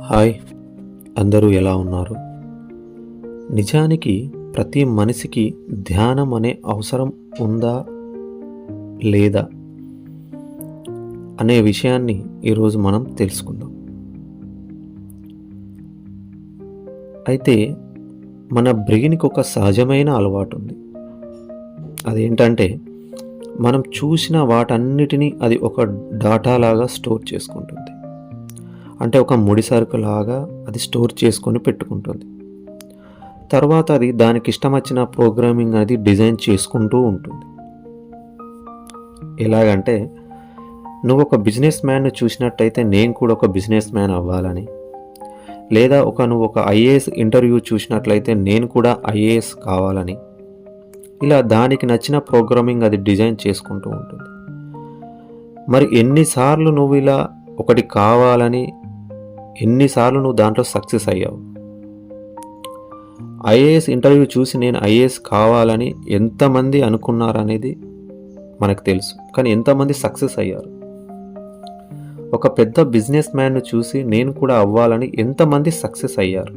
Hi, అందరూ ఎలా ఉన్నారు? నిజానికి ప్రతి మనిషికి ధ్యానం అనే అవసరం ఉందా లేదా అనే విషయాన్ని ఈరోజు మనం తెలుసుకుందాం. అయితే మన బ్రెయిన్కి ఒక సహజమైన అలవాటు ఉంది. అదేంటంటే మనం చూసిన వాటన్నిటినీ అది ఒక డాటా లాగా స్టోర్ చేసుకుంటుంది. అంటే ఒక ముడిసరుకు లాగా అది స్టోర్ చేసుకొని పెట్టుకుంటుంది. తర్వాత అది దానికి ఇష్టం వచ్చిన ప్రోగ్రామింగ్ అనేది డిజైన్ చేసుకుంటూ ఉంటుంది. ఎలాగంటే నువ్వు ఒక బిజినెస్ మ్యాన్ను చూసినట్టయితే నేను కూడా ఒక బిజినెస్ మ్యాన్ అవ్వాలని, లేదా నువ్వు ఒక ఐఏఎస్ ఇంటర్వ్యూ చూసినట్లయితే నేను కూడా ఐఏఎస్ కావాలని, ఇలా దానికి నచ్చిన ప్రోగ్రామింగ్ అది డిజైన్ చేసుకుంటూ ఉంటుంది. మరి ఎన్నిసార్లు నువ్వు ఇలా ఒకటి కావాలని ఎన్నిసార్లు నువ్వు దాంట్లో సక్సెస్ అయ్యావు? ఐఏఎస్ ఇంటర్వ్యూ చూసి నేను ఐఏఎస్ కావాలని ఎంతమంది అనుకున్నారనేది మనకు తెలుసు, కానీ ఎంతమంది సక్సెస్ అయ్యారు? ఒక పెద్ద బిజినెస్ మ్యాన్ను చూసి నేను కూడా అవ్వాలని ఎంతమంది సక్సెస్ అయ్యారు?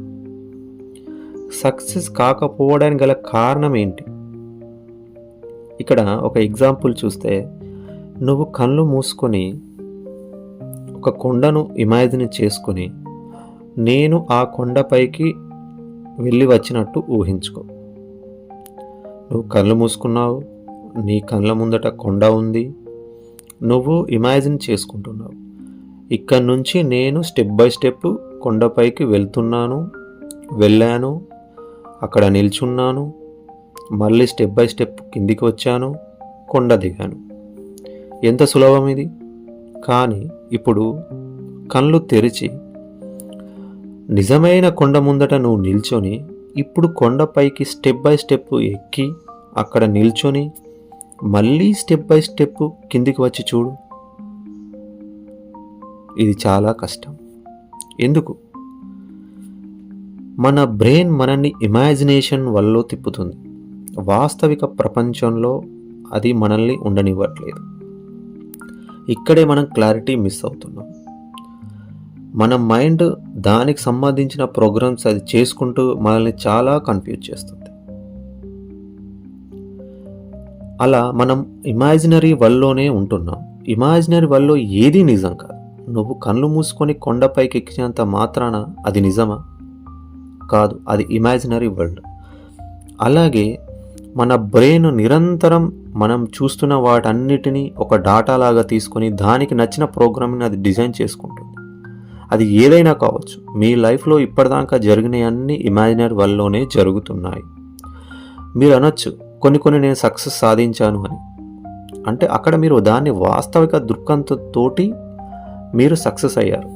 సక్సెస్ కాకపోవడానికి గల కారణం ఏంటి? ఇక్కడ ఒక ఎగ్జాంపుల్ చూస్తే, నువ్వు కళ్ళు మూసుకొని ఒక కొండను ఇమాజిన్ చేసుకొని నేను ఆ కొండపైకి వెళ్ళి వచ్చినట్టు ఊహించుకో. నువ్వు కళ్ళు మూసుకున్నావు, నీ కళ్ళ ముందట కొండ ఉంది, నువ్వు ఇమాజిన్ చేసుకుంటున్నావు. ఇక్కడి నుంచి నేను స్టెప్ బై స్టెప్ కొండపైకి వెళ్ళాను, అక్కడ నిల్చున్నాను, మళ్ళీ స్టెప్ బై స్టెప్ కిందికి వచ్చాను, కొండ దిగాను. ఎంత సులభం ఇది! కానీ ఇప్పుడు కళ్ళు తెరిచి నిజమైన కొండ ముందట నువ్వు నిల్చొని, ఇప్పుడు కొండపైకి స్టెప్ బై స్టెప్ ఎక్కి అక్కడ నిల్చొని మళ్ళీ స్టెప్ బై స్టెప్ కిందికి వచ్చి చూడు. ఇది చాలా కష్టం. ఎందుకు? మన బ్రెయిన్ మనల్ని ఇమాజినేషన్ వల్ల తిప్పుతుంది. వాస్తవిక ప్రపంచంలో అది మనల్ని ఉండనివ్వట్లేదు. ఇక్కడే మనం క్లారిటీ మిస్ అవుతున్నాం. మన మైండ్ దానికి సంబంధించిన ప్రోగ్రామ్స్ అది చేసుకుంటూ మనల్ని చాలా కన్ఫ్యూజ్ చేస్తుంది. అలా మనం ఇమాజినరీ వరల్డ్లోనే ఉంటున్నాం. ఇమాజినరీ వరల్డ్లో ఏది నిజం కాదు. నువ్వు కళ్ళు మూసుకొని కొండపైకి ఎక్కినంత మాత్రాన అది నిజమా? కాదు, అది ఇమాజినరీ వరల్డ్. అలాగే మన బ్రెయిన్ నిరంతరం మనం చూస్తున్న వాటన్నిటినీ ఒక డాటా లాగా తీసుకొని దానికి నచ్చిన ప్రోగ్రామ్ని అది డిజైన్ చేసుకుంటుంది. అది ఏదైనా కావచ్చు. మీ లైఫ్లో ఇప్పటిదాకా జరిగినవి అన్నీ ఇమాజినరీ వరల్డ్లోనే జరుగుతున్నాయి. మీరు అనొచ్చు, కొన్ని నేను సక్సెస్ సాధించాను అని. అంటే అక్కడ మీరు దాన్ని వాస్తవిక దృక్పథంతోటి మీరు సక్సెస్ అయ్యారు.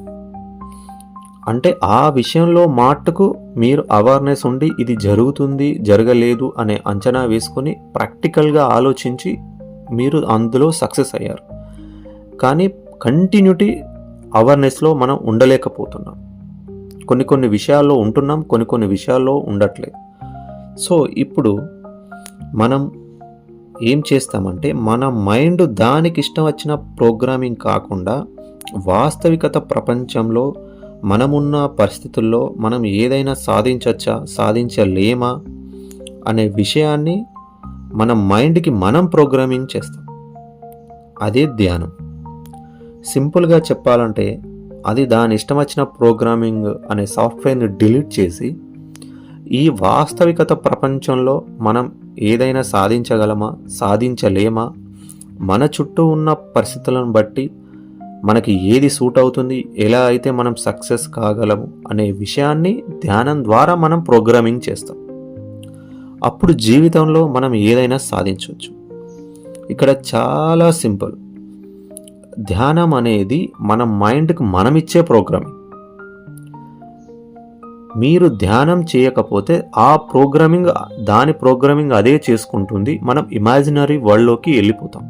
అంటే ఆ విషయంలో మాటకు మీరు అవేర్నెస్ ఉండి ఇది జరుగుతుంది జరగలేదు అనే అంచనా వేసుకొని ప్రాక్టికల్గా ఆలోచించి మీరు అందులో సక్సెస్ అయ్యారు. కానీ కంటిన్యూటీ అవేర్నెస్లో మనం ఉండలేకపోతున్నాం. కొన్ని విషయాల్లో ఉంటున్నాం, కొన్ని విషయాల్లో ఉండట్లేదు. సో ఇప్పుడు మనం ఏం చేస్తామంటే మన మైండ్ దానికి ఇష్టం వచ్చిన ప్రోగ్రామింగ్ కాకుండా వాస్తవికత ప్రపంచంలో మనమున్న పరిస్థితుల్లో మనం ఏదైనా సాధించచ్చా, సాధించలేమా అనే విషయాన్ని మన మైండ్కి మనం ప్రోగ్రామింగ్ చేస్తాం. అదే ధ్యానం. సింపుల్గా చెప్పాలంటే అది దాని ఇష్టం వచ్చిన ప్రోగ్రామింగ్ అనే సాఫ్ట్వేర్ని డిలీట్ చేసి ఈ వాస్తవికత ప్రపంచంలో మనం ఏదైనా సాధించగలమా, సాధించలేమా, మన చుట్టూ ఉన్న పరిస్థితులను బట్టి మనకి ఏది సూట్ అవుతుంది, ఎలా అయితే మనం సక్సెస్ కాగలము అనే విషయాన్ని ధ్యానం ద్వారా మనం ప్రోగ్రామింగ్ చేస్తాం. అప్పుడు జీవితంలో మనం ఏదైనా సాధించవచ్చు. ఇక్కడ చాలా సింపుల్. ధ్యానం అనేది మన మైండ్కి మనమిచ్చే ప్రోగ్రామింగ్. మీరు ధ్యానం చేయకపోతే ఆ దాని ప్రోగ్రామింగ్ అదే చేసుకుంటుంది. మనం ఇమాజినరీ వరల్డ్లోకి వెళ్ళిపోతాం.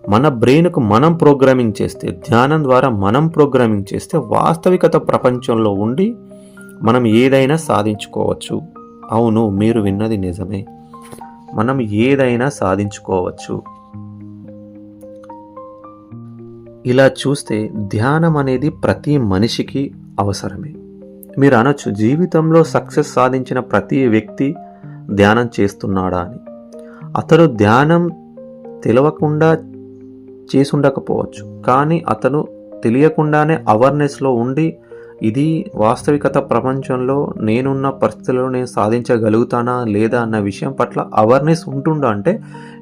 మన బ్రెయిన్కు మనం ప్రోగ్రామింగ్ చేస్తే, ధ్యానం ద్వారా మనం ప్రోగ్రామింగ్ చేస్తే వాస్తవికత ప్రపంచంలో ఉండి మనం ఏదైనా సాధించుకోవచ్చు. అవును, మీరు విన్నది నిజమే. మనం ఏదైనా సాధించుకోవచ్చు. ఇలా చూస్తే ధ్యానం అనేది ప్రతి మనిషికి అవసరమే. మీరు అనొచ్చు, జీవితంలో సక్సెస్ సాధించిన ప్రతి వ్యక్తి ధ్యానం చేస్తున్నాడా అని. అతడు ధ్యానం తెలియకుండా చేసుండకపోవచ్చు, కానీ అతను తెలియకుండానే అవేర్నెస్లో ఉండి ఇది వాస్తవికత ప్రపంచంలో నేనున్న పరిస్థితుల్లో నేను సాధించగలుగుతానా లేదా అన్న విషయం పట్ల అవేర్నెస్ ఉంటుండా అంటే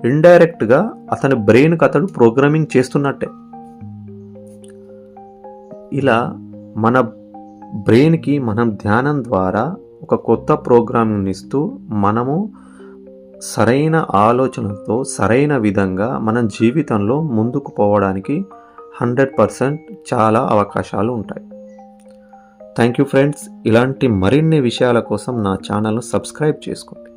ఇండైరెక్ట్గా అతని బ్రెయిన్కి అతడు ప్రోగ్రామింగ్ చేస్తున్నట్టే. ఇలా మన బ్రెయిన్కి మనం ధ్యానం ద్వారా ఒక కొత్త ప్రోగ్రామింగ్ ఇస్తూ మనము సరైన ఆలోచనలతో సరైన విధంగా మన జీవితంలో ముందుకు పోవడానికి 100% చాలా అవకాశాలు ఉంటాయి. Thank you friends. ఇలాంటి మరిన్ని విషయాల కోసం నా ఛానల్ను సబ్స్క్రైబ్ చేసుకోండి.